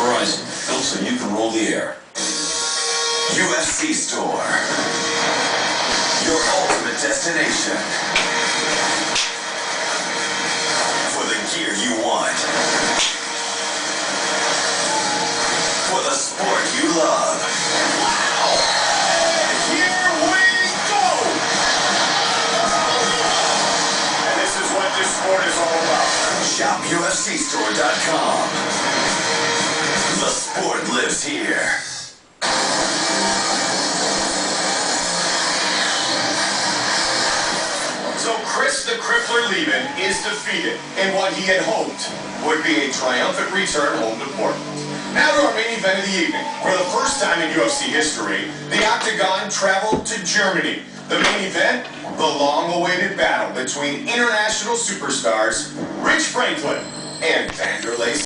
Verizon, built so you can rule the air. UFC Store. Your ultimate destination. For the gear you want. For the sport you love. Wow! Here we go! And this is what this sport is all about. Shop UFCstore.com. The sport lives here. So Chris the Crippler Leben is defeated in what he had hoped would be a triumphant return home to Portland. Now to our main event of the evening. For the first time in UFC history, the Octagon traveled to Germany. The main event, the long-awaited battle between international superstars Rich Franklin and Vanderlei